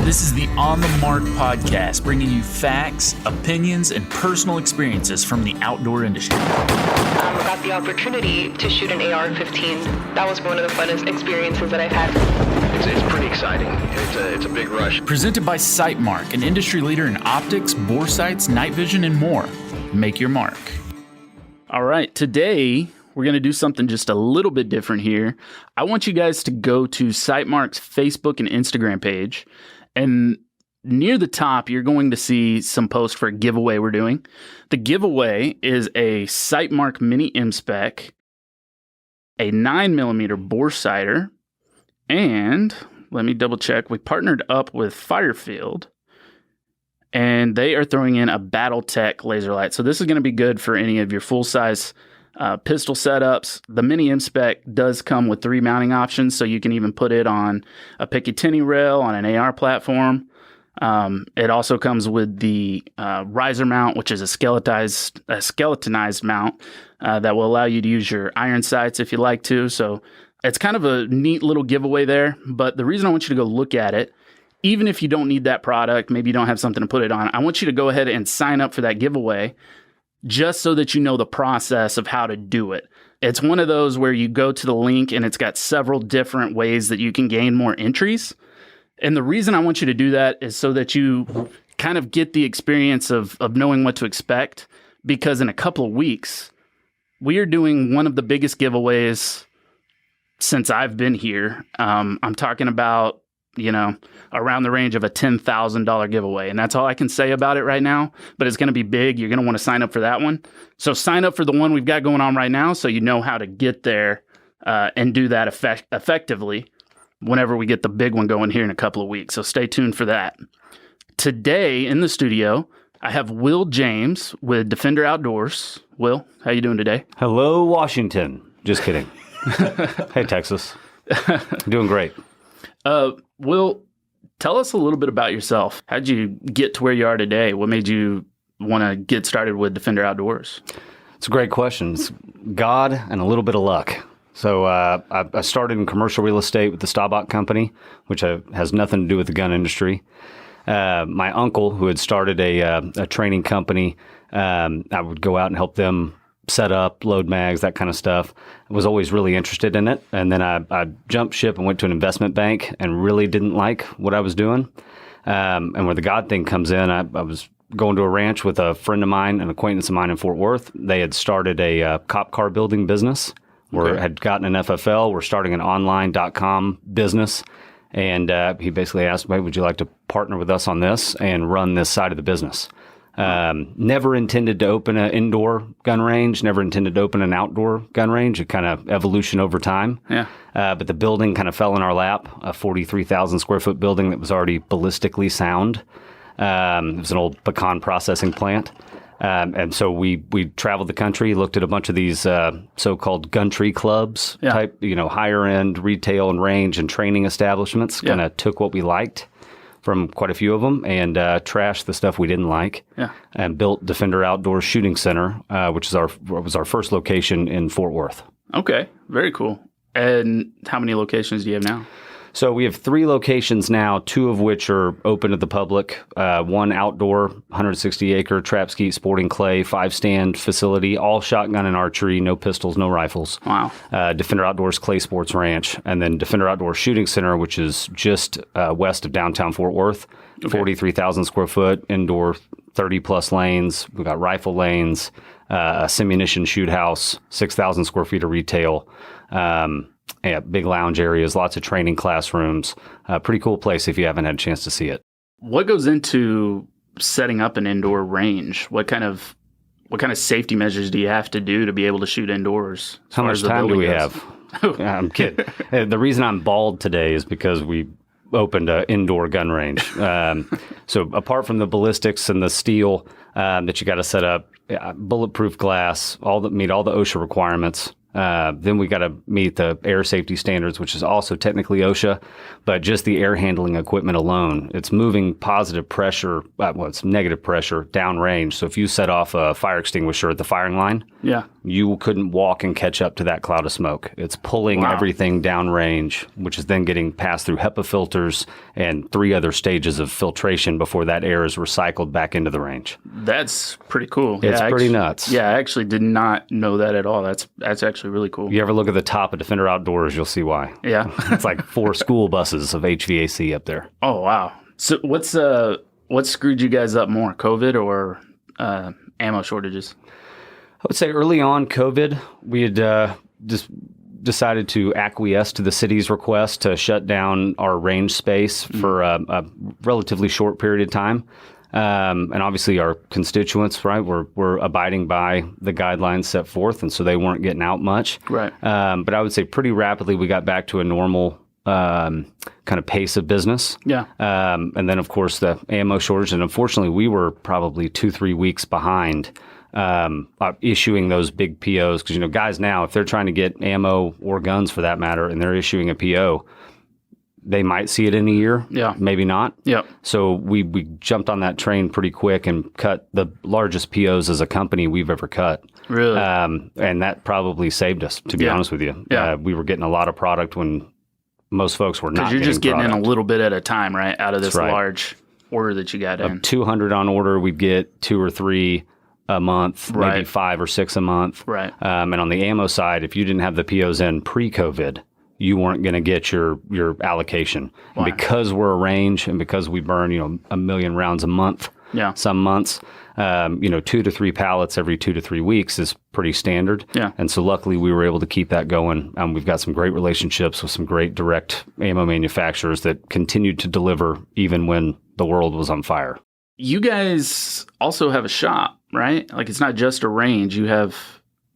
This is the On the Mark podcast, bringing you facts, opinions, and personal experiences from the outdoor industry. I got the opportunity to shoot an AR-15. That was one of the funnest experiences that I've had. It's pretty exciting. It's a big rush. Presented by Sightmark, an industry leader in optics, bore sights, night vision, and more. Make your mark. All right, today we're going to do something just a little bit different here. I want you guys to go to Sightmark's Facebook and Instagram page. And near the top, you're going to see some posts for a giveaway we're doing. The giveaway is a Sightmark Mini M-Spec, a 9mm bore sighter, and let me double check. We partnered up with Firefield, and they are throwing in a BattleTech laser light. So this is going to be good for any of your full-size pistol setups. The Mini M-Spec does come with 3 mounting options, so you can even put it on a Picatinny rail on an AR platform. It also comes with the riser mount, which is a skeletonized mount that will allow you to use your iron sights if you like to. So it's kind of a neat little giveaway there. But the reason I want you to go look at it, even if you don't need that product, maybe you don't have something to put it on, I want you to go ahead and sign up for that giveaway, just so that you know the process of how to do it. It's one of those where you go to the link and it's got several different ways that you can gain more entries. And the reason I want you to do that is so that you kind of get the experience of knowing what to expect, because in a couple of weeks, we are doing one of the biggest giveaways since I've been here. I'm talking about, around the range of a $10,000 giveaway. And that's all I can say about it right now, but it's going to be big. You're going to want to sign up for that one. So sign up for the one we've got going on right now, so you know how to get there and do that effectively whenever we get the big one going here in a couple of weeks. So stay tuned for that. Today in the studio, I have Will James with Defender Outdoors. Will, how you doing today? Hello, Washington. Just kidding. Hey, Texas. Doing great. Will, tell us a little bit about yourself. How'd you get to where you are today? What made you want to get started with Defender Outdoors? It's a great question. It's God and a little bit of luck. So I started in commercial real estate with the Staubach Company, which has nothing to do with the gun industry. My uncle, who had started a training company, I would go out and help them set up, load mags, that kind of stuff. I was always really interested in it. And then I jumped ship and went to an investment bank and really didn't like what I was doing. And where the God thing comes in, I was going to a ranch with a friend of mine, an acquaintance of mine in Fort Worth. They had started a cop car building business, or had gotten an FFL. We're starting an online.com business. And he basically asked me, would you like to partner with us on this and run this side of the business? Never intended to open an indoor gun range, never intended to open an outdoor gun range, a kind of evolution over time. Yeah. But the building kind of fell in our lap, a 43,000 square foot building that was already ballistically sound. It was an old pecan processing plant. And so we traveled the country, looked at a bunch of these so-called gun tree clubs, type, higher end retail and range and training establishments, kind of took what we liked from quite a few of them and trashed the stuff we didn't like, and built Defender Outdoor Shooting Center, which was our first location in Fort Worth. Okay, very cool. And how many locations do you have now? So we have 3 locations now, 2 of which are open to the public. One outdoor, 160-acre trap skeet sporting clay, 5-stand facility, all shotgun and archery, no pistols, no rifles. Wow. Defender Outdoors Clay Sports Ranch, and then Defender Outdoors Shooting Center, which is just west of downtown Fort Worth, 43,000 square foot, indoor, 30-plus lanes. We've got rifle lanes, a simunition shoot house, 6,000 square feet of retail. Big lounge areas, lots of training classrooms. Pretty cool place if you haven't had a chance to see it. What goes into setting up an indoor range? What kind of safety measures do you have to do to be able to shoot indoors? How much time do we have? I'm kidding. The reason I'm bald today is because we opened an indoor gun range. So apart from the ballistics and the steel that you got to set up, bulletproof glass, meet all the OSHA requirements. Then we got to meet the air safety standards, which is also technically OSHA, but just the air handling equipment alone, it's moving positive pressure, it's negative pressure downrange. So if you set off a fire extinguisher at the firing line, you couldn't walk and catch up to that cloud of smoke. It's pulling everything downrange, which is then getting passed through HEPA filters and 3 other stages of filtration before that air is recycled back into the range. That's pretty cool. It's pretty nuts. Yeah, I actually did not know that at all. That's actually really cool. You ever look at the top of Defender Outdoors, you'll see why. Yeah. It's like 4 school buses of HVAC up there. Oh, wow. So what screwed you guys up more, COVID or ammo shortages? I would say early on COVID, we had just decided to acquiesce to the city's request to shut down our range space for a relatively short period of time. And obviously our constituents, right, were abiding by the guidelines set forth, and so they weren't getting out much. Right. But I would say pretty rapidly we got back to a normal kind of pace of business. Yeah. And then, of course, the ammo shortage. And unfortunately, we were probably 2-3 weeks behind issuing those big POs. Because, guys now, if they're trying to get ammo or guns for that matter, and they're issuing a PO, they might see it in a year, maybe not. Yeah. So we jumped on that train pretty quick and cut the largest POs as a company we've ever cut. Really? And that probably saved us, to be honest with you. Yeah. We were getting a lot of product when most folks were not. Because you're just getting product. in a little bit at a time, right? Out of this large order that you got in. 200 on order, we'd get 2 or 3 a month, maybe 5 or 6 a month. Right. And on the ammo side, if you didn't have the POs in pre-COVID, you weren't going to get your allocation. And because we're a range and because we burn, 1 million rounds a month, some months, 2 to 3 pallets every 2 to 3 weeks is pretty standard. Yeah. And so luckily we were able to keep that going. We've got some great relationships with some great direct ammo manufacturers that continued to deliver even when the world was on fire. You guys also have a shop, right? Like it's not just a range. You have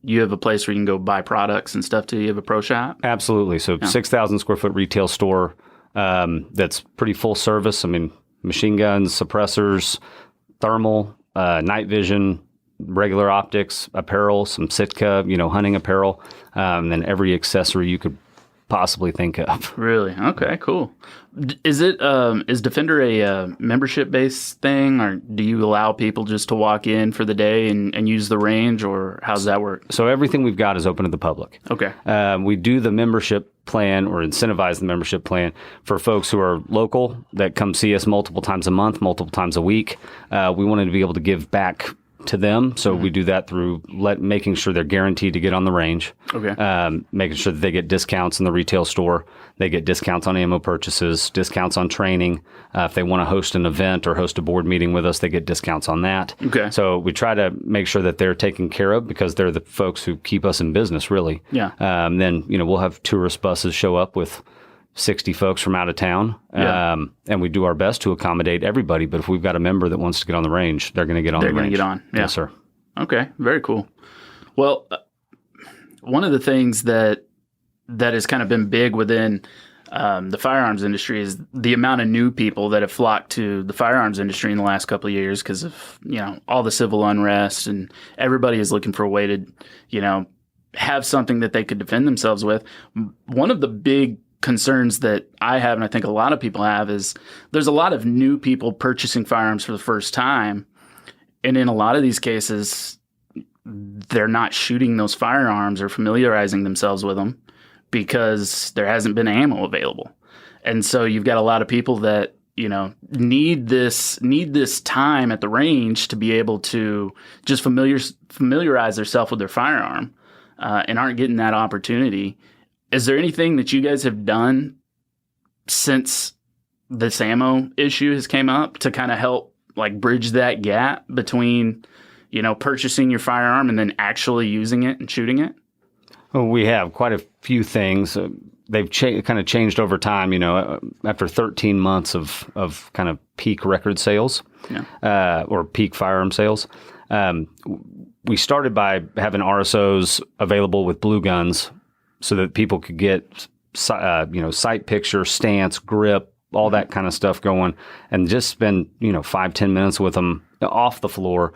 a place where you can go buy products and stuff too. You have a pro shop? Absolutely. So 6,000 square foot retail store that's pretty full service. I mean, machine guns, suppressors, thermal, night vision, regular optics, apparel, some Sitka, hunting apparel, and then every accessory you could possibly think of. Really? Okay, cool. Is Defender a membership-based thing, or do you allow people just to walk in for the day and use the range, or how's that work? So everything we've got is open to the public. Okay. We do the membership plan or incentivize the membership plan for folks who are local that come see us multiple times a month, multiple times a week. We wanted to be able to give back to them. So we do that through making sure they're guaranteed to get on the range. Okay. Making sure that they get discounts in the retail store. They get discounts on ammo purchases, discounts on training. If they want to host an event or host a board meeting with us, they get discounts on that. Okay. So we try to make sure that they're taken care of because they're the folks who keep us in business, really. Yeah. Then, we'll have tourist buses show up with 60 folks from out of town. And we do our best to accommodate everybody. But if we've got a member that wants to get on the range, they're going to get on the range. They're going to get on. Yeah. Yes, sir. Okay. Very cool. Well, one of the things that has kind of been big within the firearms industry is the amount of new people that have flocked to the firearms industry in the last couple of years because of, all the civil unrest, and everybody is looking for a way to, have something that they could defend themselves with. One of the big concerns that I have, and I think a lot of people have, is there's a lot of new people purchasing firearms for the first time. And in a lot of these cases, they're not shooting those firearms or familiarizing themselves with them because there hasn't been ammo available. And so you've got a lot of people that, need this time at the range to be able to just familiarize themselves with their firearm and aren't getting that opportunity. Is there anything that you guys have done since this ammo issue has came up to kind of help bridge that gap between, purchasing your firearm and then actually using it and shooting it? Well, we have quite a few things. They've kind of changed over time, after 13 months of kind of peak record sales or peak firearm sales. We started by having RSOs available with blue guns so that people could get, sight picture, stance, grip, all that kind of stuff going, and just spend, 5-10 minutes with them off the floor,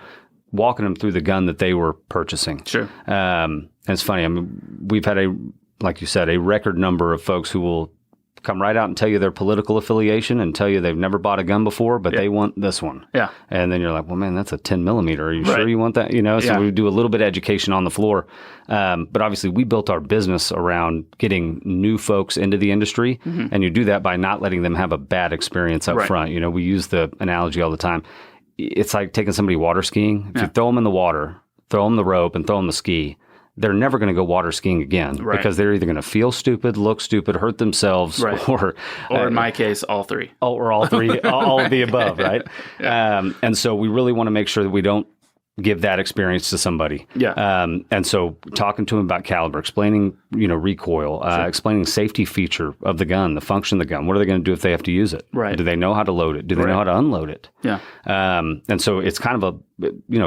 walking them through the gun that they were purchasing. Sure. And it's funny. I mean, we've had like you said, a record number of folks who will come right out and tell you their political affiliation and tell you they've never bought a gun before, but they want this one. Yeah. And then you're like, well, man, that's a 10 millimeter. Are you sure you want that? So we do a little bit of education on the floor. But obviously we built our business around getting new folks into the industry. And you do that by not letting them have a bad experience up front. We use the analogy all the time. It's like taking somebody water skiing. If you throw them in the water, throw them the rope and throw them the ski, they're never going to go water skiing again because they're either going to feel stupid, look stupid, hurt themselves, or in my case, all three. Or all three, all of the above, right? And so we really want to make sure that we don't give that experience to somebody. And so talking to them about caliber, explaining, recoil, explaining safety feature of the gun, the function of the gun. What are they going to do if they have to use it? Do they know how to load it? Do they know how to unload it? And so it's kind of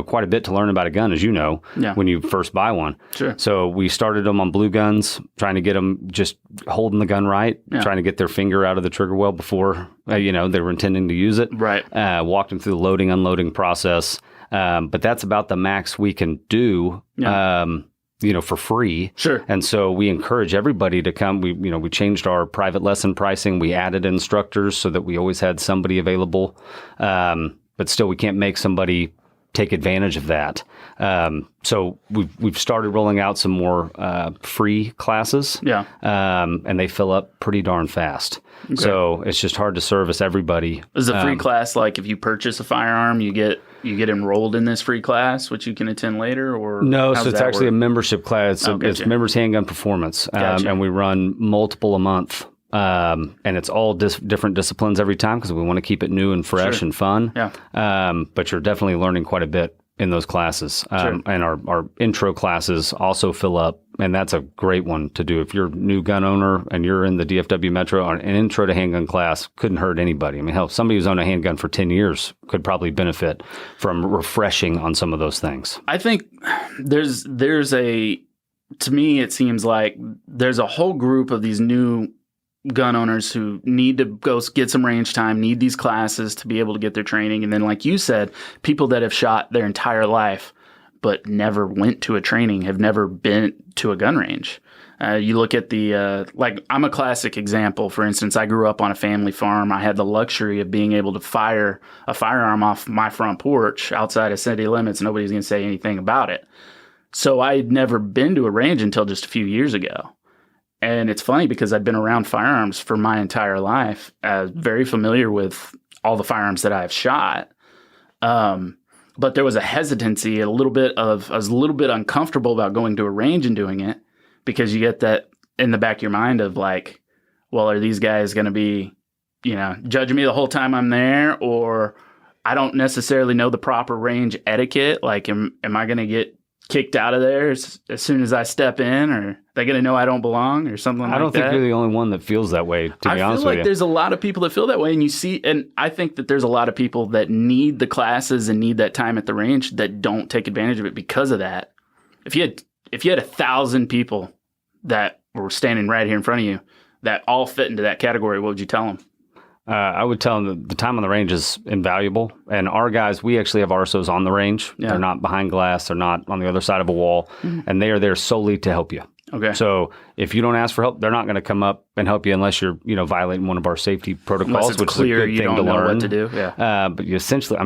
quite a bit to learn about a gun, as you know, when you first buy one. So we started them on blue guns, trying to get them just holding the gun right, trying to get their finger out of the trigger well before, they were intending to use it. Walked them through the loading, unloading process. But that's about the max we can do, for free. And so we encourage everybody to come. We changed our private lesson pricing. We added instructors so that we always had somebody available. But still, we can't make somebody take advantage of that. So we've started rolling out some more free classes. And they fill up pretty darn fast. So it's just hard to service everybody. Is a free class like if you purchase a firearm, you get enrolled in this free class, which you can attend later, or no? So it's actually a membership class. It's Members Handgun Performance, and we run multiple a month. And it's all different disciplines every time because we want to keep it new and fresh and fun. But you're definitely learning quite a bit in those classes. And our intro classes also fill up. And that's a great one to do. If you're a new gun owner and you're in the DFW Metro, an intro to handgun class couldn't hurt anybody. I mean, hell, somebody who's owned a handgun for 10 years could probably benefit from refreshing on some of those things. I think to me, it seems like there's a whole group of these new gun owners who need to go get some range time, need these classes to be able to get their training. And then, like you said, people that have shot their entire life but never went to a training, have never been to a gun range. You look at I'm a classic example. For instance, I grew up on a family farm. I had the luxury of being able to fire a firearm off my front porch outside of city limits. Nobody's going to say anything about it. So I had never been to a range until just a few years ago. And it's funny because I'd been around firearms for my entire life, very familiar with all the firearms that I've shot. But there was a hesitancy, I was a little bit uncomfortable about going to a range and doing it because you get that in the back of your mind of like, well, are these guys going to be, judging me the whole time I'm there? Or I don't necessarily know the proper range etiquette. Like, am I going to get kicked out of there as soon as I step in, or are they going to know I don't belong or something like that? I don't think you're the only one that feels that way, to be honest with you. I feel like there's a lot of people that feel that way, and I think that there's a lot of people that need the classes and need that time at the range that don't take advantage of it because of that. If you had 1,000 people that were standing right here in front of you that all fit into that category, what would you tell them? I would tell them that the time on the range is invaluable. And our guys, we actually have RSOs on the range. They're not behind glass. They're not on the other side of a wall. And they are there solely to help you. Okay. So if you don't ask for help, they're not going to come up and help you unless you're, violating one of our safety protocols, which clear, is a good thing to learn. Know what to do. Yeah. But you essentially,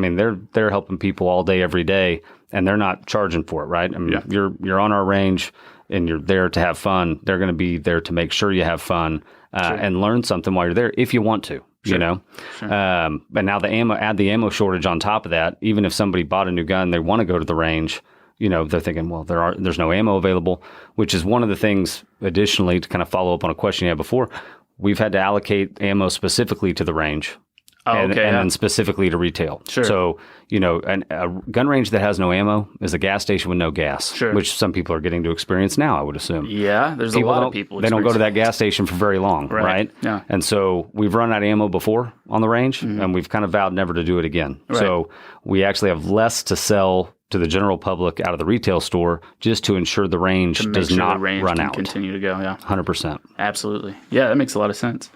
they're helping people all day, every day, and they're not charging for it, right? I mean, you're on our range and you're there to have fun. They're going to be there to make sure you have fun and learn something while you're there if you want to. Sure. But now add the ammo shortage on top of that. Even if somebody bought a new gun, they want to go to the range, they're thinking, well, there's no ammo available, which is one of the things additionally to kind of follow up on a question you had before. We've had to allocate ammo specifically to the range. And then specifically to retail. Sure. So, a gun range that has no ammo is a gas station with no gas, which some people are getting to experience now, I would assume. Yeah, there's a lot of people. They don't go to that gas station for very long, right? Yeah. And so we've run out of ammo before on the range, and we've kind of vowed never to do it again. Right. So we actually have less to sell to the general public out of the retail store just to ensure the range does not run out. Continue to go, 100%. Absolutely. Yeah, that makes a lot of sense.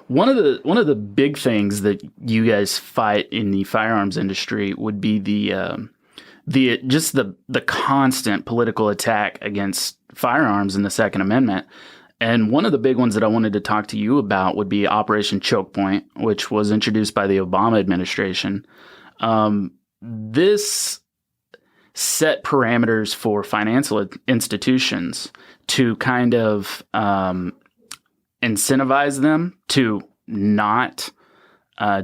One of the big things that you guys fight in the firearms industry would be the constant political attack against firearms in the Second Amendment. And one of the big ones that I wanted to talk to you about would be Operation Choke Point, which was introduced by the Obama administration. This set parameters for financial institutions to kind of incentivize them to not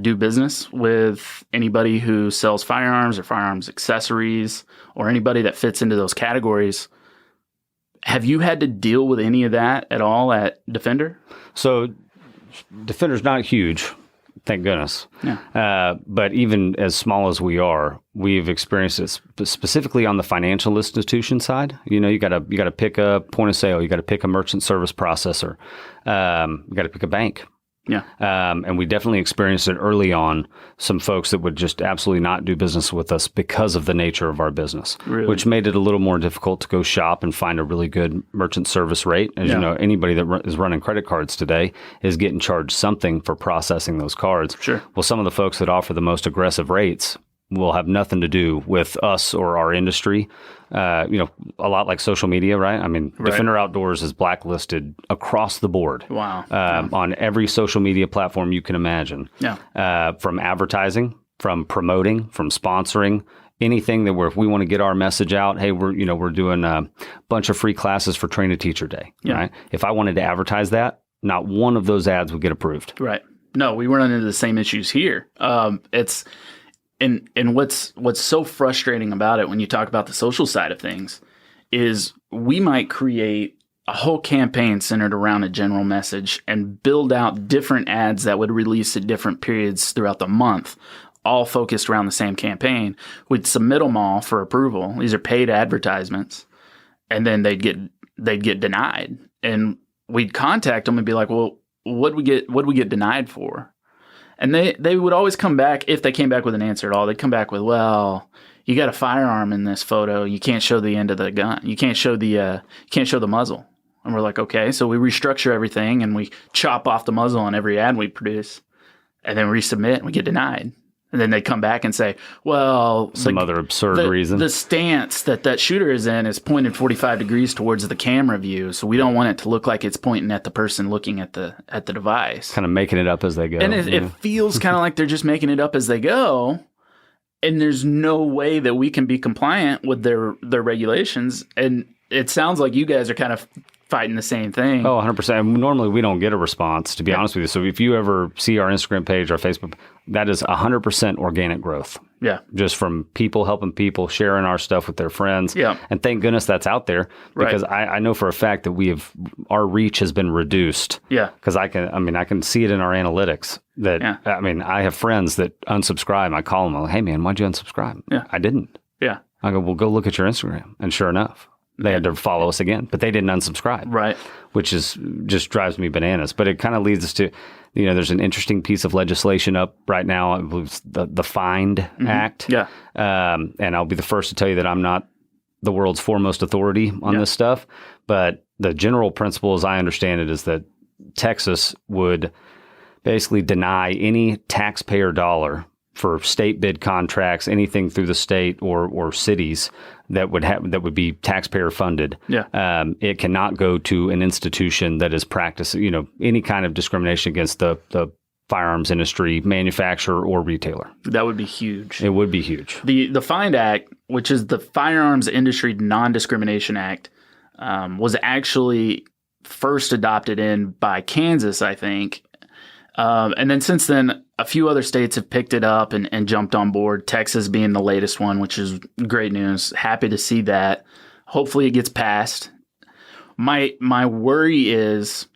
do business with anybody who sells firearms or firearms accessories or anybody that fits into those categories. Have you had to deal with any of that at all at Defender? So Defender's not huge, thank goodness. Yeah. But even as small as we are, we've experienced it specifically on the financial institution side. You got to pick a point of sale, you got to pick a merchant service processor, you got to pick a bank. Yeah. And we definitely experienced it early on, some folks that would just absolutely not do business with us because of the nature of our business, Really? Which made it a little more difficult to go shop and find a really good merchant service rate. As you know, anybody that is running credit cards today is getting charged something for processing those cards. Sure. Well, some of the folks that offer the most aggressive rates will have nothing to do with us or our industry. A lot like social media, right? I mean, Right. Defender Outdoors is blacklisted across the board. Wow. On every social media platform you can imagine. Yeah. From advertising, from promoting, from sponsoring, anything that if we want to get our message out, hey, we're doing a bunch of free classes for Train a Teacher Day, right? If I wanted to advertise that, not one of those ads would get approved. Right. No, we run into the same issues here. And what's so frustrating about it when you talk about the social side of things is we might create a whole campaign centered around a general message and build out different ads that would release at different periods throughout the month, all focused around the same campaign. We'd submit them all for approval. These are paid advertisements, and then they'd get denied. And we'd contact them and be like, "Well, what'd we get denied for?" And they would always come back, if they came back with an answer at all, they'd come back with, "Well, you got a firearm in this photo. You can't show the end of the gun. You can't show the muzzle." And we're like, "Okay." So we restructure everything and we chop off the muzzle on every ad we produce, and then resubmit and we get denied. And then they come back and say, "Well, some other absurd reason. The stance that shooter is in is pointed 45 degrees towards the camera view, so we don't want it to look like it's pointing at the person looking at the device." Kind of making it up as they go. And it feels kind of like they're just making it up as they go, and there's no way that we can be compliant with their regulations. And it sounds like you guys are kind of fighting the same thing. Oh, 100%. Normally, we don't get a response, to be honest with you. So if you ever see our Instagram page, our Facebook, that is 100% organic growth. Yeah. Just from people helping people, sharing our stuff with their friends. Yeah. And thank goodness that's out there, because I know for a fact that our reach has been reduced. Yeah. Because I can see it in our analytics that, I have friends that unsubscribe. I call them, I'm like, "Hey man, why'd you unsubscribe?" Yeah. I didn't. Yeah. I go, "Well, go look at your Instagram." And sure enough, they had to follow us again, but they didn't unsubscribe. Right. Which just drives me bananas. But it kind of leads us to, there's an interesting piece of legislation up right now. I believe it's the FIND Act. Yeah. And I'll be the first to tell you that I'm not the world's foremost authority on this stuff. But the general principle, as I understand it, is that Texas would basically deny any taxpayer dollar for state bid contracts, anything through the state or cities that would be taxpayer funded. Yeah. It cannot go to an institution that is practicing, any kind of discrimination against the firearms industry, manufacturer or retailer. That would be huge. It would be huge. The FIND Act, which is the Firearms Industry Non-Discrimination Act, was actually first adopted by Kansas, I think. And then since then, a few other states have picked it up and jumped on board, Texas being the latest one, which is great news. Happy to see that. Hopefully it gets passed. My worry is,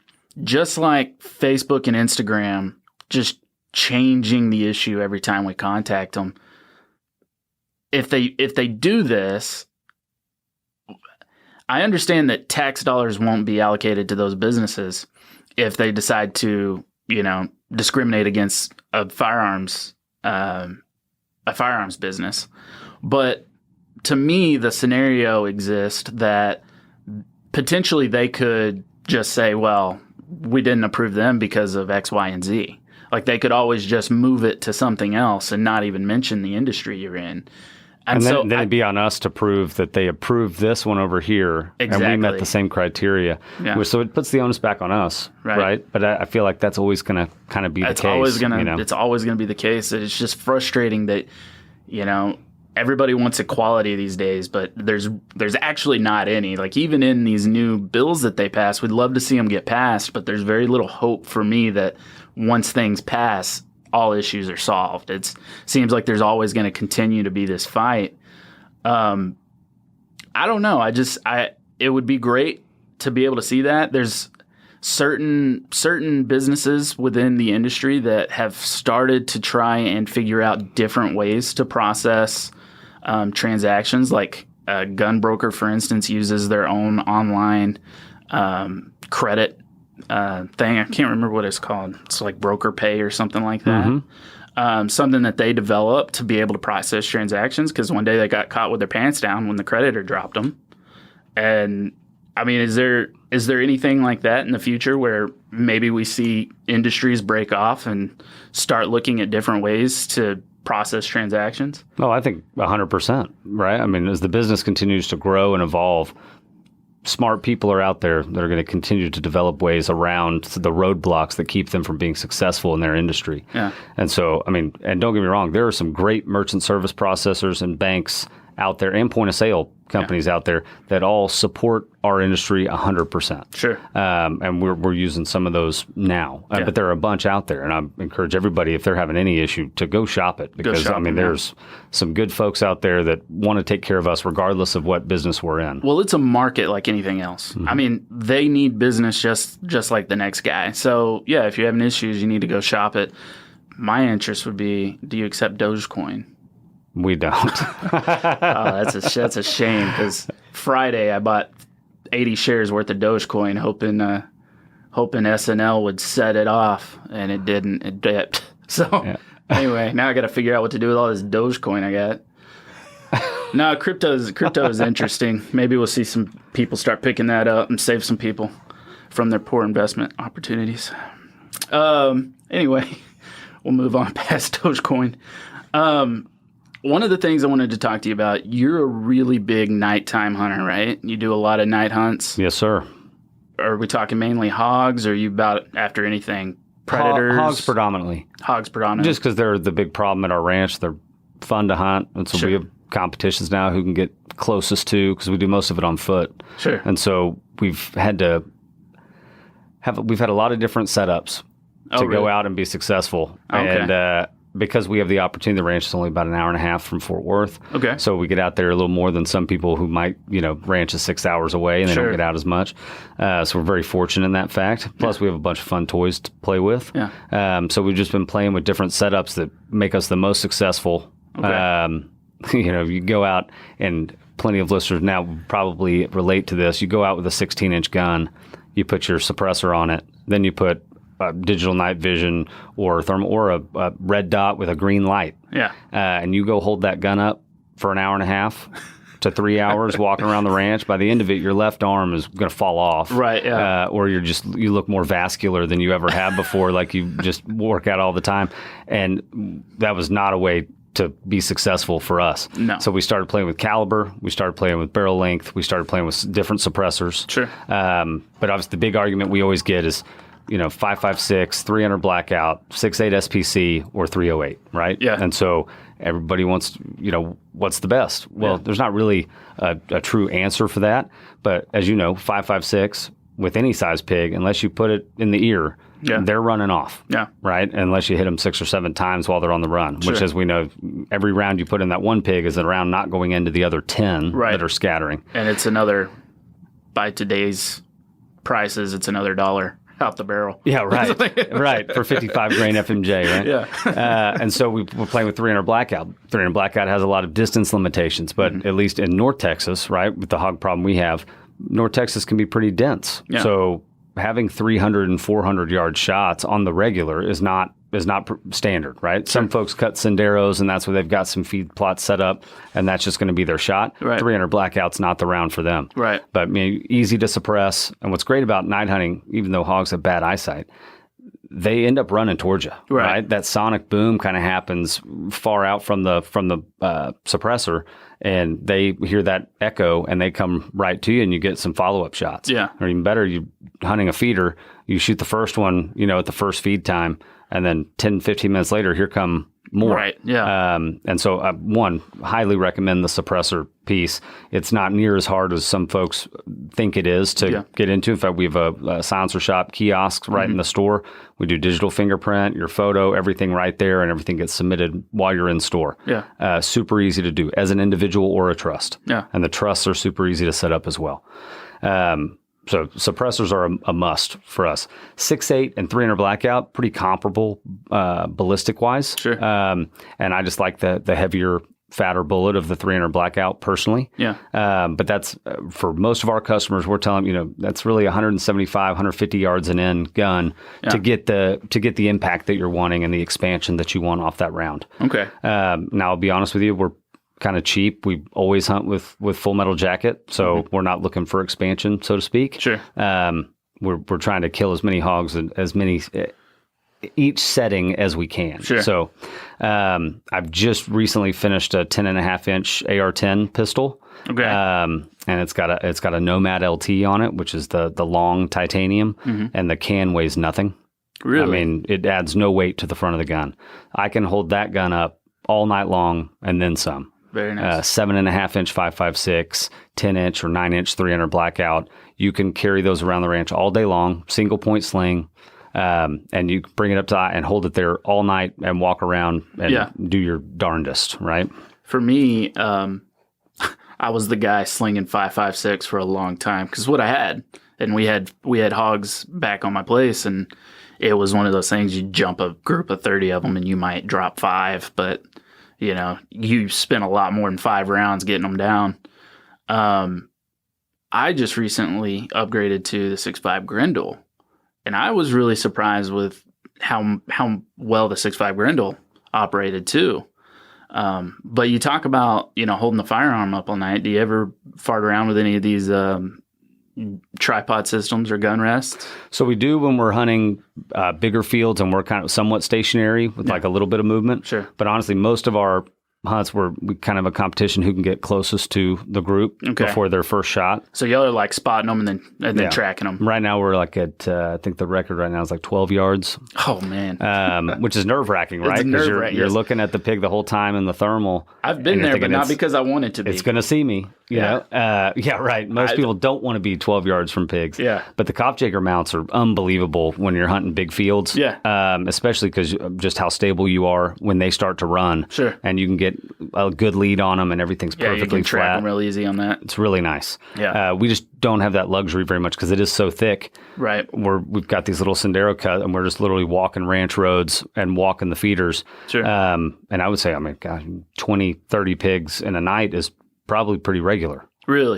just like Facebook and Instagram just changing the issue every time we contact them, if they do this, I understand that tax dollars won't be allocated to those businesses if they decide to discriminate against a firearms business. But to me, the scenario exists that potentially they could just say, "Well, we didn't approve them because of X, Y, and Z." Like they could always just move it to something else and not even mention the industry you're in. And so then it'd be on us to prove that they approved this one over here, and we met the same criteria. Yeah. So it puts the onus back on us, right? But I feel like that's always going to kind of be the case. It's always going to be the case. It's just frustrating that, everybody wants equality these days, but there's actually not any. Like, even in these new bills that they pass, we'd love to see them get passed, but there's very little hope for me that once things pass, all issues are solved. It seems like there's always going to continue to be this fight. I don't know. It would be great to be able to see that. There's certain businesses within the industry that have started to try and figure out different ways to process transactions. Like a gun broker, for instance, uses their own online credit thing. I can't remember what it's called. It's like broker pay or something like that. Something that they developed to be able to process transactions, because one day they got caught with their pants down when the creditor dropped them. And I mean, is there anything like that in the future where maybe we see industries break off and start looking at different ways to process transactions? Oh, I think 100%, right? I mean, as the business continues to grow and evolve, smart people are out there that are going to continue to develop ways around the roadblocks that keep them from being successful in their industry. Yeah. And so, I mean, and don't get me wrong, there are some great merchant service processors and banks out there and point of sale companies out there that all support our industry 100%. Sure. And we're using some of those now, but there are a bunch out there, and I encourage everybody, if they're having any issue, to go shop it, because there's some good folks out there that want to take care of us regardless of what business we're in. Well, it's a market like anything else. I mean, they need business just like the next guy. So yeah, if you're having issues, you need to go shop it. My interest would be, do you accept Dogecoin? We don't. That's a shame, because Friday I bought 80 shares worth of Dogecoin, hoping SNL would set it off, and it didn't. It dipped. So anyway, now I got to figure out what to do with all this Dogecoin I got. No, crypto is interesting. Maybe we'll see some people start picking that up and save some people from their poor investment opportunities. Anyway, we'll move on past Dogecoin. One of the things I wanted to talk to you about, you're a really big nighttime hunter, right? You do a lot of night hunts. Yes, sir. Are we talking mainly hogs, or are you about after anything? Predators? Hogs predominantly. Just because they're the big problem at our ranch. They're fun to hunt. And so we have competitions now who can get closest to, because we do most of it on foot. Sure. And so we've had a lot of different setups to go out and be successful. Okay. And because we have the opportunity, the ranch is only about an hour and a half from Fort Worth. Okay. So we get out there a little more than some people who might, ranch is 6 hours away and they don't get out as much. So we're very fortunate in that fact. Plus we have a bunch of fun toys to play with. Yeah. So we've just been playing with different setups that make us the most successful. Okay. You go out, and plenty of listeners now probably relate to this. You go out with a 16-inch gun, you put your suppressor on it, then you put digital night vision or thermal, or a red dot with a green light. Yeah. And you go hold that gun up for an hour and a half to 3 hours walking around the ranch. By the end of it, your left arm is going to fall off. Right. Yeah. Or you look more vascular than you ever have before, like you just work out all the time. And that was not a way to be successful for us. No. So we started playing with caliber, we started playing with barrel length, we started playing with different suppressors. Sure. But obviously the big argument we always get is, 5.56, 300 blackout, 6.8 SPC, or 308, right? Yeah. And so everybody wants, what's the best? Well, there's not really a true answer for that. But as you know, 5.56 with any size pig, unless you put it in the ear, they're running off. Yeah. Right? Unless you hit them 6 or 7 times while they're on the run, which, as we know, every round you put in that one pig is a round not going into the other 10 that are scattering. And it's another, by today's prices, it's another $1 out the barrel. Yeah, right. Right. For 55 grain FMJ, right? Yeah. And so we're playing with 300 blackout. 300 blackout has a lot of distance limitations, but at least in North Texas, right, with the hog problem we have, North Texas can be pretty dense. Yeah. So having 300 and 400 yard shots on the regular is not standard, right? Sure. Some folks cut senderos, and that's where they've got some feed plots set up, and that's just going to be their shot. Right. 300 blackout's not the round for them. Right. But easy to suppress. And what's great about night hunting, even though hogs have bad eyesight, they end up running towards you, right? That sonic boom kind of happens far out from the suppressor, and they hear that echo and they come right to you, and you get some follow-up shots. Yeah. Or even better, you hunting a feeder, you shoot the first one, at the first feed time, and then 10, 15 minutes later, here come more. Right, yeah. And so, one, highly recommend the suppressor piece. It's not near as hard as some folks think it is to get into. In fact, we have a silencer shop kiosk right in the store. We do digital fingerprint, your photo, everything right there, and everything gets submitted while you're in store. Yeah. Super easy to do as an individual or a trust. Yeah. And the trusts are super easy to set up as well. So suppressors are a must for us. 6.8 and 300 blackout, pretty comparable ballistic wise. Sure. And I just like the heavier, fatter bullet of the 300 blackout personally. Yeah. But that's for most of our customers, we're telling them, that's really 175, 150 yards an end gun to get the impact that you're wanting and the expansion that you want off that round. Okay. Now I'll be honest with you, we're kind of cheap. We always hunt with full metal jacket, so we're not looking for expansion, so to speak. Sure. We're trying to kill as many hogs and as many each setting as we can. Sure. So I've just recently finished a 10.5-inch AR-10 pistol. Okay. And it's got a Nomad LT on it, which is the long titanium, and the can weighs nothing. Really? I mean, it adds no weight to the front of the gun. I can hold that gun up all night long and then some. Very nice. 7.5-inch 5.56, 10-inch or 9-inch 300 blackout. You can carry those around the ranch all day long, single point sling, and you can bring it up to and hold it there all night and walk around and do your darndest, right? For me, I was the guy slinging 5.56 for a long time because what I had, and we had hogs back on my place, and it was one of those things. You jump a group of 30 of them and you might drop 5, but you spent a lot more than 5 rounds getting them down. I just recently upgraded to the 6.5 Grendel, and I was really surprised with how well the 6.5 Grendel operated too. But you talk about, holding the firearm up all night. Do you ever fart around with any of these tripod systems or gun rests? So we do when we're hunting bigger fields and we're kind of somewhat stationary with like a little bit of movement. Sure. But honestly, most of our hunts we kind of a competition who can get closest to the group before their first shot. So y'all are like spotting them and then tracking them. Right now we're like at I think the record right now is like 12 yards. Oh man, which is nerve wracking, right? Because you're looking at the pig the whole time in the thermal. I've been there, but not because I want it to be. It's going to see me. You know? Yeah, right. Most people don't want to be 12 yards from pigs. Yeah. But the Kopfjager mounts are unbelievable when you're hunting big fields. Yeah. Especially because just how stable you are when they start to run. Sure. And you can get a good lead on them and everything's perfectly you can track flat. them real easy on that. It's really nice. Yeah. We just don't have that luxury very much because it is so thick. Right. We've got these little Sendero cut and we're just literally walking ranch roads and walking the feeders. Sure. And I would say, gosh, 20, 30 pigs in a night is probably pretty regular. Really?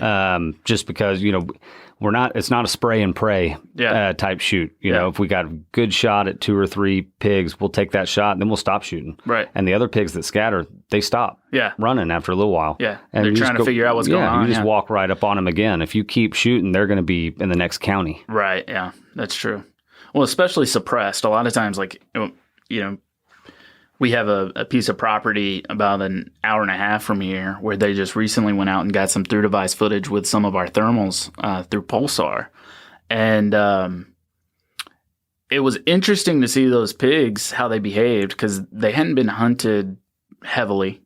Just because, it's not a spray and pray type shoot. You know, if we got a good shot at 2 or 3 pigs, we'll take that shot and then we'll stop shooting. Right. And the other pigs that scatter, they stop running after a little while. Yeah. And they're trying to figure out what's going on. You just walk right up on them again. If you keep shooting, they're going to be in the next county. Right. Yeah, that's true. Well, especially suppressed. A lot of times, we have a piece of property about an hour and a half from here where they just recently went out and got some through device footage with some of our thermals through Pulsar. And it was interesting to see those pigs, how they behaved, because they hadn't been hunted heavily.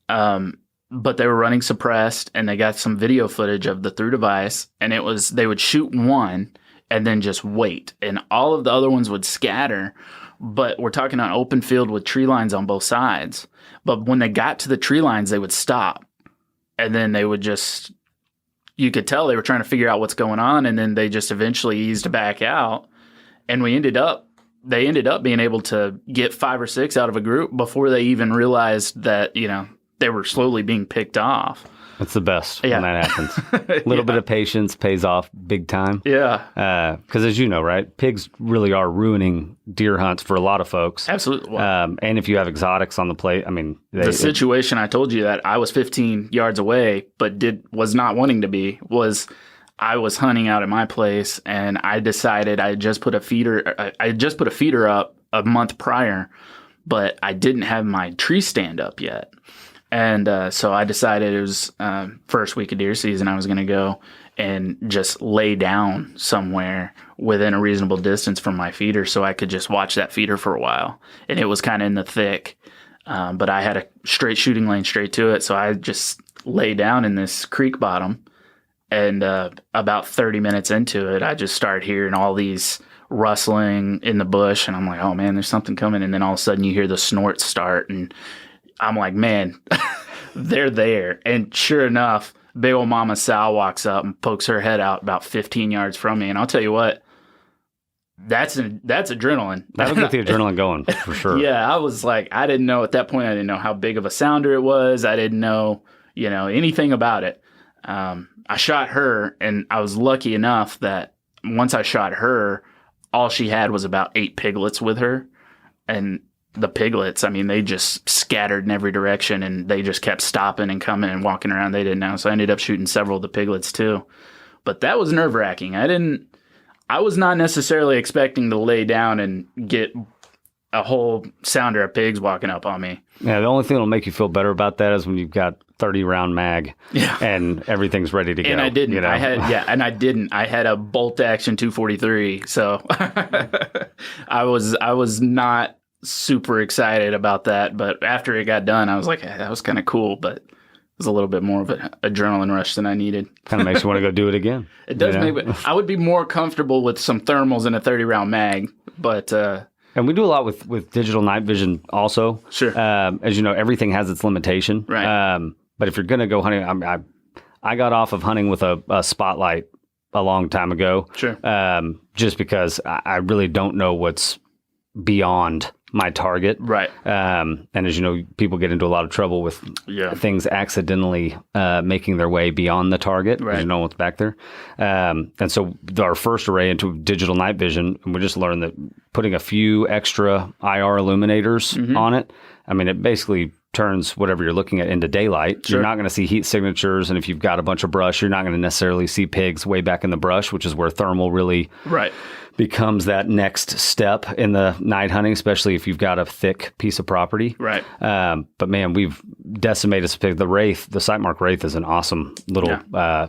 But they were running suppressed, and they got some video footage of the through device, and they would shoot one and then just wait. And all of the other ones would scatter. But we're talking on open field with tree lines on both sides. But when they got to the tree lines, they would stop. And then they would just, you could tell they were trying to figure out what's going on. And then they just eventually eased back out. And they ended up being able to get 5 or 6 out of a group before they even realized that, they were slowly being picked off. That's the best when that happens. A little bit of patience pays off big time. Yeah. Because as you know, right, pigs really are ruining deer hunts for a lot of folks. Absolutely. And if you have exotics on the plate, the situation I told you that I was 15 yards away, but was not wanting to be, was I was hunting out at my place, and I decided I had just put a feeder up a month prior, but I didn't have my tree stand up yet. And so I decided it was first week of deer season. I was going to go and just lay down somewhere within a reasonable distance from my feeder so I could just watch that feeder for a while. And it was kind of in the thick, but I had a straight shooting lane straight to it. So I just lay down in this creek bottom. And about 30 minutes into it, I just started hearing all these rustling in the bush. And I'm like, oh, man, there's something coming. And then all of a sudden you hear the snorts start. And I'm like, man, they're there. And sure enough, big old Mama Sal walks up and pokes her head out about 15 yards from me. And I'll tell you what, that's adrenaline. That'll get the adrenaline going for sure. Yeah, I was like, I didn't know at that point. I didn't know how big of a sounder it was. I didn't know, anything about it. I shot her, and I was lucky enough that once I shot her, all she had was about 8 piglets with her. And the piglets, I mean, they just scattered in every direction, and they just kept stopping and coming and walking around. They didn't know. So I ended up shooting several of the piglets too. But that was nerve-wracking. I was not necessarily expecting to lay down and get a whole sounder of pigs walking up on me. Yeah, the only thing that'll make you feel better about that is when you've got 30-round mag and everything's ready to go. And I didn't. I had a bolt action 243. So I was not super excited about that. But after it got done, I was like, hey, that was kind of cool. But it was a little bit more of an adrenaline rush than I needed. Kind of makes you want to go do it again. It does I would be more comfortable with some thermals and a 30-round mag. But and we do a lot with digital night vision also. Sure. As you know, everything has its limitation. Right. But if you're going to go hunting, I got off of hunting with a spotlight a long time ago. Sure. Just because I really don't know what's beyond my target. Right. And as you know, people get into a lot of trouble with things accidentally making their way beyond the target. Right. You know what's back there. And so our first array into digital night vision, and we just learned that putting a few extra IR illuminators on it, I mean, it basically turns whatever you're looking at into daylight. Sure. You're not going to see heat signatures, and if you've got a bunch of brush, you're not going to necessarily see pigs way back in the brush, which is where thermal really becomes that next step in the night hunting, especially if you've got a thick piece of property. Right. But man, we've decimated some pigs. The Sightmark Wraith is an awesome little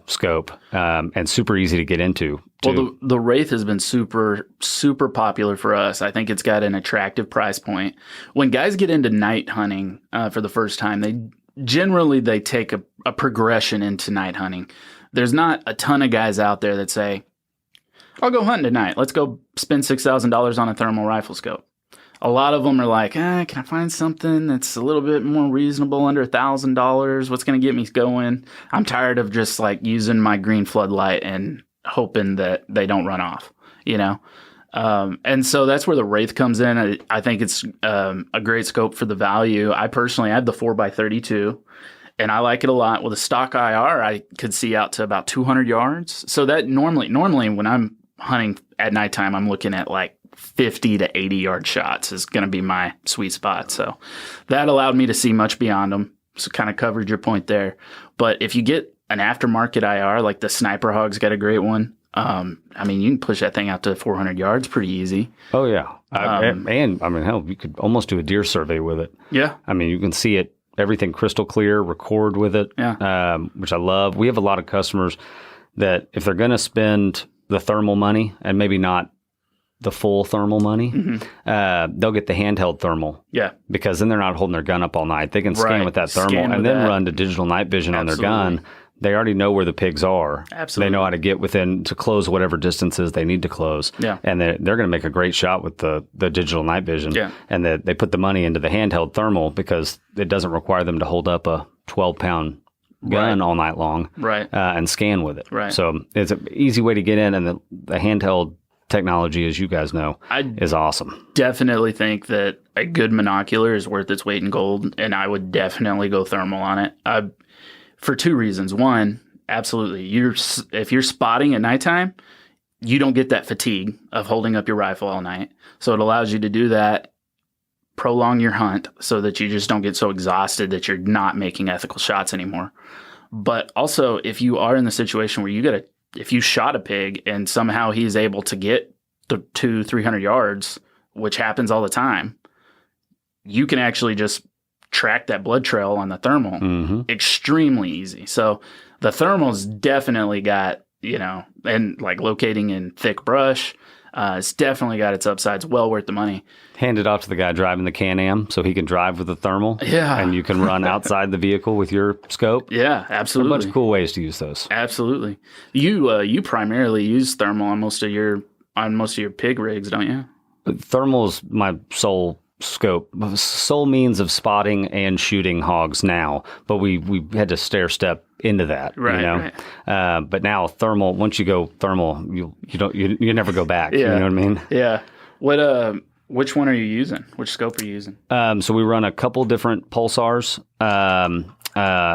scope and super easy to get into. Well, the Wraith has been super, super popular for us. I think it's got an attractive price point. When guys get into night hunting for the first time, they generally take a progression into night hunting. There's not a ton of guys out there that say, I'll go hunting tonight. Let's go spend $6,000 on a thermal rifle scope. A lot of them are like, can I find something that's a little bit more reasonable, under $1,000? What's going to get me going? I'm tired of just like using my green floodlight and hoping that they don't run off, and so that's where the Wraith comes in. I think it's a great scope for the value. I personally have the 4x32, and I like it a lot. With a stock IR, I could see out to about 200 yards. So that normally when I'm hunting at nighttime, I'm looking at like 50 to 80 yard shots is going to be my sweet spot. So that allowed me to see much beyond them. So kind of covered your point there. But if you get an aftermarket IR, like the Sniper Hog's got a great one. I mean, you can push that thing out to 400 yards pretty easy. Oh, yeah. And I mean, hell, you could almost do a deer survey with it. Yeah. I mean, you can see it, everything crystal clear, record with it, which I love. We have a lot of customers that if they're going to spend the thermal money and maybe not the full thermal money, they'll get the handheld thermal. Yeah. Because then they're not holding their gun up all night. They can scan with that thermal and then run to digital night vision on their gun. They already know where the pigs are. Absolutely. They know how to get to close whatever distances they need to close. Yeah. And they're going to make a great shot with the digital night vision. Yeah. And they put the money into the handheld thermal because it doesn't require them to hold up a 12-pound gun all night long and scan with it. Right. So it's an easy way to get in, and the handheld technology, as you guys know, is awesome. Definitely think that a good monocular is worth its weight in gold, and I would definitely go thermal on it. For two reasons. One, absolutely, if you're spotting at nighttime, you don't get that fatigue of holding up your rifle all night. So it allows you to do that, prolong your hunt so that you just don't get so exhausted that you're not making ethical shots anymore. But also, if you are in the situation where you got to if you shot a pig and somehow he's able to get the 200-300 yards, which happens all the time, you can actually just track that blood trail on the thermal extremely easy. So the thermal's definitely got, and like locating in thick brush, it's definitely got its upsides. Well worth the money. Hand it off to the guy driving the Can-Am so he can drive with the thermal. Yeah. And you can run outside the vehicle with your scope. Yeah, absolutely. There are a bunch of cool ways to use those. Absolutely. You primarily use thermal on most of your pig rigs, don't you? Thermal is my sole means of spotting and shooting hogs now, but we had to stair step into that, right. But now thermal, once you go thermal, you never go back. Yeah. You know what I mean? Yeah. Which one are you using? Which scope are you using? So we run a couple different pulsars, and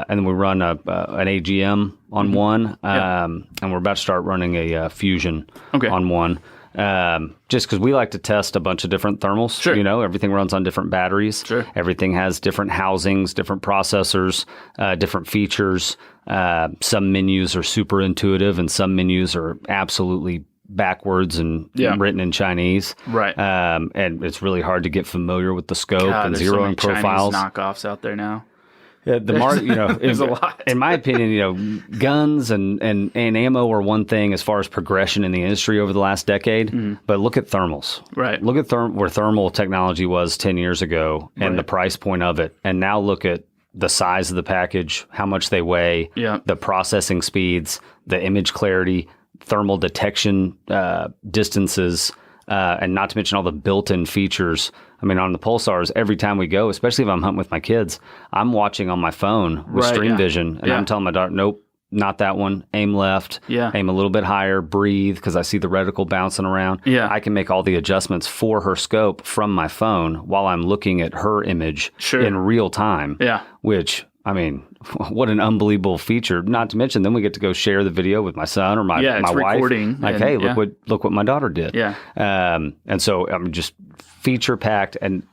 then we run an AGM on one, and we're about to start running a Fusion on one. Just because we like to test a bunch of different thermals. Sure. Everything runs on different batteries. Sure. Everything has different housings, different processors, different features. Some menus are super intuitive and some menus are absolutely backwards and written in Chinese. Right. And it's really hard to get familiar with the scope and there's zeroing so many profiles. Chinese knockoffs out there now. Yeah, the market, there's a lot. In my opinion, guns and ammo are one thing as far as progression in the industry over the last decade. But look at thermals. Right. Look at where thermal technology was 10 years ago and the price point of it. And now look at the size of the package, how much they weigh, the processing speeds, the image clarity, thermal detection distances, and not to mention all the built-in features. I mean, on the pulsars, every time we go, especially if I'm hunting with my kids, I'm watching on my phone with Stream Vision, and I'm telling my daughter, nope, not that one. Aim left. Aim a little bit higher. Breathe, because I see the reticle bouncing around. I can make all the adjustments for her scope from my phone while I'm looking at her image in real time. Which, I mean, what an unbelievable feature. Not to mention, then we get to go share the video with my son or my wife. Recording. Like, hey, look what my daughter did. And so I'm just feature packed, and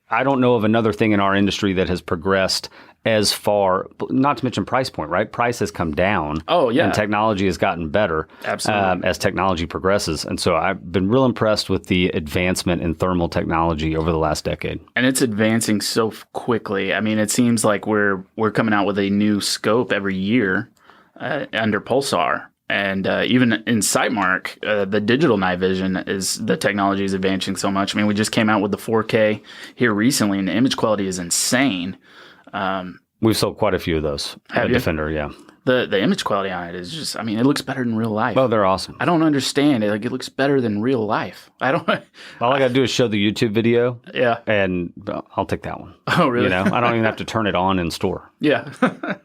I don't know of another thing in our industry that has progressed as far, not to mention price point, right? Price has come down. And technology has gotten better. Absolutely. As technology progresses. And so I've been real impressed with the advancement in thermal technology over the last decade. And it's advancing so quickly. I mean, it seems like we're coming out with a new scope every year under Pulsar. And even in Sightmark, the digital night vision the technology is advancing so much. I mean, we just came out with the 4K here recently, and the image quality is insane. We've sold quite a few of those. Have you? Defender, yeah. The image quality on it is just, I mean, it looks better than real life. Oh, they're awesome. I don't understand it. Like, it looks better than real life. I don't. All I got to do is show the YouTube video. Yeah. And I'll take that one. Oh, really? I don't even have to turn it on in store. Yeah.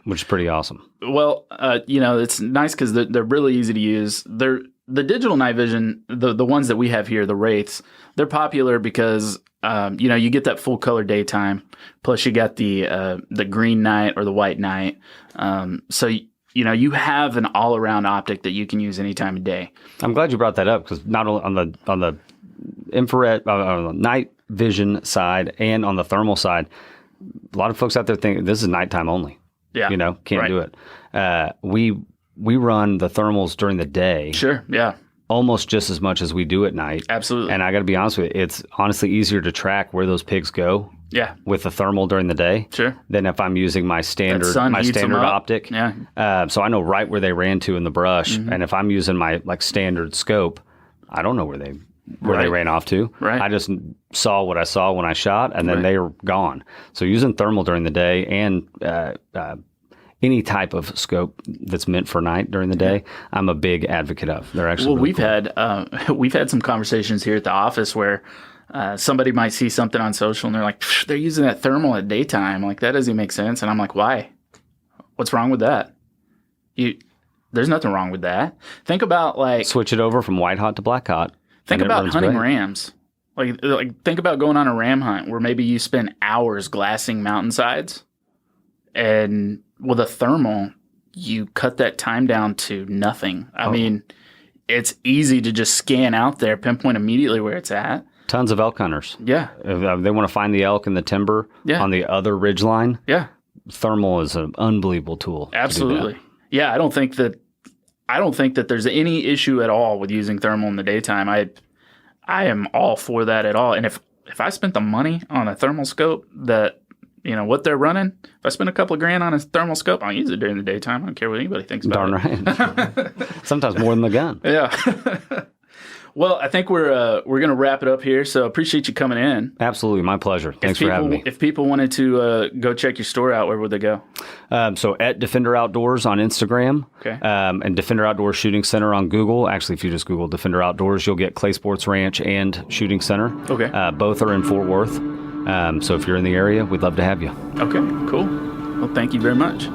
Which is pretty awesome. Well, it's nice because they're really easy to use. The digital night vision, the ones that we have here, the Wraiths, they're popular because you get that full color daytime, plus you got the green night or the white night. So you have an all around optic that you can use any time of day. I'm glad you brought that up, because not only on the infrared, on the night vision side and on the thermal side, a lot of folks out there think this is nighttime only. Yeah, can't do it. We run the thermals during the day. Sure. Yeah. Almost just as much as we do at night. Absolutely. And I got to be honest with you, it's honestly easier to track where those pigs go. Yeah. With the thermal during the day. Sure. Than if I'm using my standard optic. Yeah. So I know right where they ran to in the brush, and if I'm using my standard scope, I don't know where they ran off to. Right. I just saw what I saw when I shot, and then they were gone. So using thermal during the day and any type of scope that's meant for night during the day, I'm a big advocate of. They're actually really cool. We've had some conversations here at the office where somebody might see something on social and they're like, they're using that thermal at daytime. Like, that doesn't make sense. And I'm like, why? What's wrong with that? There's nothing wrong with that. Think about switch it over from white hot to black hot. Think about hunting rams. Like think about going on a ram hunt where maybe you spend hours glassing mountainsides, and with a thermal, you cut that time down to nothing. I mean, it's easy to just scan out there, pinpoint immediately where it's at. Tons of elk hunters. Yeah. If they want to find the elk in the timber on the other ridgeline. Yeah. Thermal is an unbelievable tool. Absolutely. Yeah, I don't think that I don't think that there's any issue at all with using thermal in the daytime. I am all for that at all. And if I spent the money on a thermal scope that, what they're running, if I spend a couple of grand on a thermal scope, I'll use it during the daytime. I don't care what anybody thinks about it. Darn right. Sometimes more than the gun. Yeah. Well, I think we're going to wrap it up here. So appreciate you coming in. Absolutely. My pleasure. Thanks for having me. If people wanted to go check your store out, where would they go? So at Defender Outdoors on Instagram, okay. And Defender Outdoors Shooting Center on Google. Actually, if you just Google Defender Outdoors, you'll get Clay Sports Ranch and Shooting Center. Okay. Both are in Fort Worth. So if you're in the area, we'd love to have you. Okay, cool. Well, thank you very much.